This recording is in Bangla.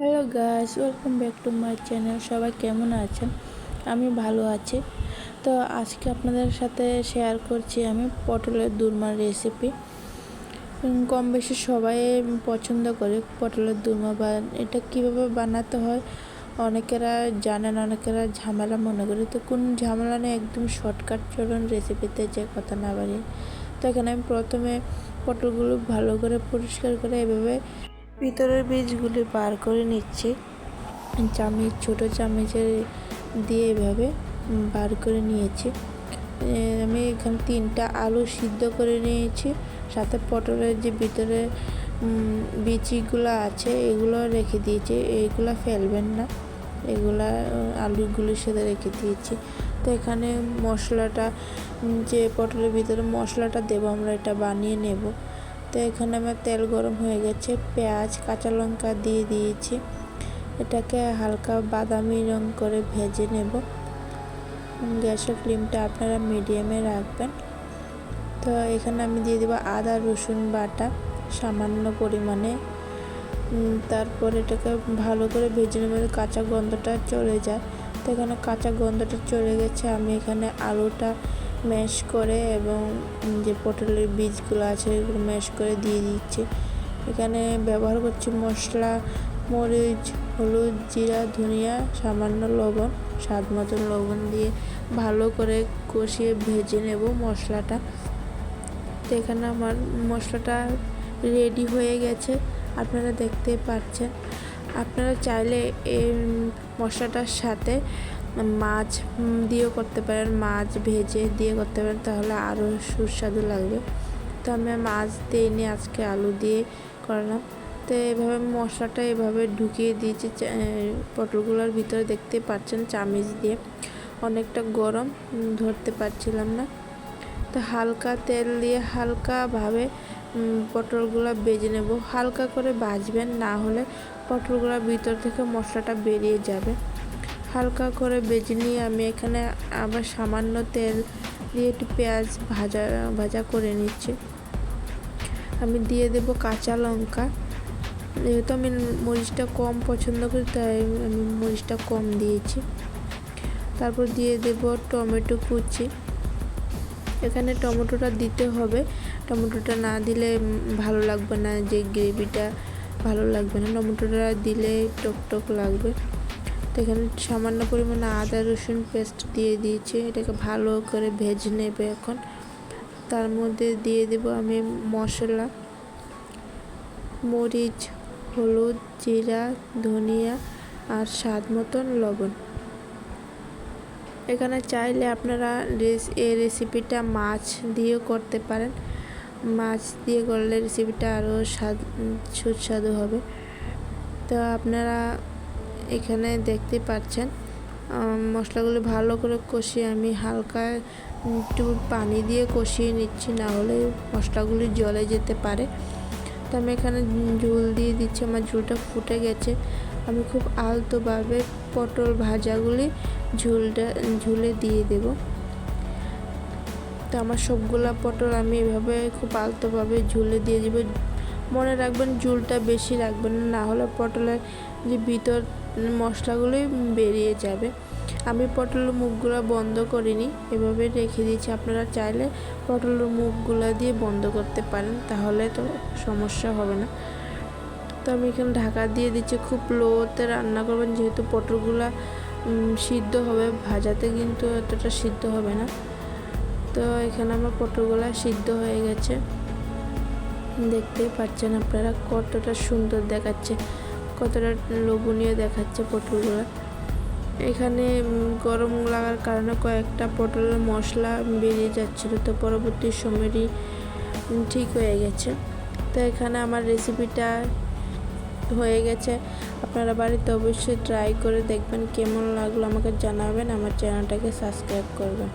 Hello guys, welcome back to my channel. সবাই কেমন আছেন? আমি ভালো আছি। তো আজকে আপনাদের সাথে শেয়ার করছি আমি পটলের দোরমার রেসিপি। কম বেশি সবাই পছন্দ করে পটলের দোরমা, বা এটা কীভাবে বানাতে হয় অনেকেরা জানেন, অনেকেরা ঝামেলা মনে করে। তো কোন ঝামেলা নেই, একদম শর্টকাট। চলুন রেসিপিতে যে কথা না বাড়িয়ে। তো এখানে আমি প্রথমে পটলগুলো ভালো করে পরিষ্কার করে এভাবে ভিতরের বীজগুলি বার করে নিচ্ছি। ছোটো চামচের দিয়ে এভাবে বার করে নিয়েছি। আমি এখানে 3টা আলু সিদ্ধ করে নিয়েছি, সাথে পটলের যে ভিতরে বিচিগুলো আছে এগুলো রেখে দিয়েছি। এগুলো ফেলবেন না, এগুলা আলুগুলির সাথে রেখে দিয়েছি। তো এখানে মশলাটা, যে পটলের ভিতরে মশলাটা দেবো আমরা, এটা বানিয়ে নেব। তো এখানে আমার তেল গরম হয়ে গেছে, পেঁয়াজ কাঁচা লঙ্কা দিয়ে দিয়েছি। এটাকে হালকা বাদামি রং করে ভেজে নেব। গ্যাসের ফ্লেমটা আপনারা মিডিয়ামে রাখবেন। তো এখানে আমি দিয়ে দেবো আদা রসুন বাটা সামান্য পরিমাণে। তারপর এটাকে ভালো করে ভেজে নেব, কাঁচা গন্ধটা চলে যায়। তো এখানে কাঁচা গন্ধটা চলে গেছে, আমি এখানে আলুটা ম্যাশ করে এবং যে পটলের বীজগুলো আছে এগুলো ম্যাশ করে দিয়ে দিচ্ছি। এখানে ব্যবহার করছি মশলা, মরিচ, হলুদ, জিরা, ধনিয়া, সামান্য লবণ, স্বাদ মতন লবণ দিয়ে ভালো করে কষিয়ে ভেজে নেব মশলাটা। তো এখানে আমার মশলাটা রেডি হয়ে গেছে, আপনারা দেখতে পাচ্ছেন। আপনারা চাইলে এই মশলাটার সাথে মাছ দিয়েও করতে পারেন, মাছ ভেজে দিয়ে করতে পারেন, তাহলে আরও সুস্বাদু লাগবে। তো আমি মাছ দিইনি, আজকে আলু দিয়ে করলাম। তো এভাবে মশলাটা এভাবে ঢুকিয়ে দিয়েছি পটলগুলোর ভিতরে, দেখতে পাচ্ছেন চামচ দিয়ে। অনেকটা গরম, ধরতে পারছিলাম না। তো হালকা তেল দিয়ে হালকাভাবে পটলগুলো ভেজে নেব। হালকা করে ভাজবেন, না হলে পটলগুলোর ভিতর থেকে মশলাটা বেরিয়ে যাবে। হালকা করে ভেজে নিয়ে আমি এখানে আবার সামান্য তেল দিয়ে একটু পেঁয়াজ ভাজা করে নিচ্ছি। আমি দিয়ে দেব কাঁচা লঙ্কা। যেহেতু আমি মরিচটা কম পছন্দ করি, তাই আমি মরিচটা কম দিয়েছি। তারপর দিয়ে দেব টমেটো কুচি। এখানে টমেটোটা দিতে হবে, টমেটোটা না দিলে ভালো লাগবে না, যে গ্রেভিটা ভালো লাগবে না। টমেটোটা দিলে টক লাগবে। তো এখানে সামান্য পরিমাণে আদা রসুন পেস্ট দিয়ে দিয়েছি, এটাকে ভালো করে ভেজে নেবে। এখন তার মধ্যে দিয়ে দেব আমি মশলা, মরিচ, হলুদ, জিরা, ধনিয়া আর স্বাদ মতন লবণ। এখানে চাইলে আপনারা এই রেসিপিটা মাছ দিয়েও করতে পারেন। মাছ দিয়ে করলে রেসিপিটা আরও সুস্বাদু হবে। তো আপনারা এখানে দেখতে পাচ্ছেন মশলাগুলো ভালো করে কষিয়ে আমি হালকা একটু পানি দিয়ে কষিয়ে নিচ্ছি, না হলে মশলাগুলি জ্বলে যেতে পারে। তো আমি এখানে ঝোল দিয়ে দিচ্ছি, আমার ঝোলটা ফুটে গেছে। আমি খুব আলতোভাবে পটল ভাজাগুলি ঝোলে দিয়ে দেব। তো আমার সবগুলা পটল আমি এভাবে খুব আলতোভাবে ঝোলে দিয়ে দেব। মনে রাখবেন ঝোলটা বেশি রাখবেন, না হলে পটলের যে ভিতর মশলাগুলোই বেরিয়ে যাবে। আমি পটলের মুখগুলো বন্ধ করিনি, এভাবে রেখে দিয়েছি। আপনারা চাইলে পটলের মুখগুলো দিয়ে বন্ধ করতে পারেন, তাহলে তো সমস্যা হবে না। তো আমি এখানে ঢাকা দিয়ে দিচ্ছি, খুব লোতে রান্না করবেন, যেহেতু পটলগুলো সিদ্ধ হবে, ভাজাতে কিন্তু এতটা সিদ্ধ হবে না। তো এখানে আমার পটলগুলো সিদ্ধ হয়ে গেছে, দেখতেই পাচ্ছেন আপনারা কতটা সুন্দর দেখাচ্ছে, কতটা লোভনীয় দেখাচ্ছে পটলগুলো। এখানে গরম লাগার কারণে কয়েকটা পটলের মশলা বেরিয়ে যাচ্ছিল, তো পরবর্তী সময়ই ঠিক হয়ে গেছে। তো এখানে আমার রেসিপিটা হয়ে গেছে। আপনারা বাড়িতে অবশ্যই ট্রাই করে দেখবেন, কেমন লাগলো আমাকে জানাবেন। আমার চ্যানেলটাকে সাবস্ক্রাইব করবেন।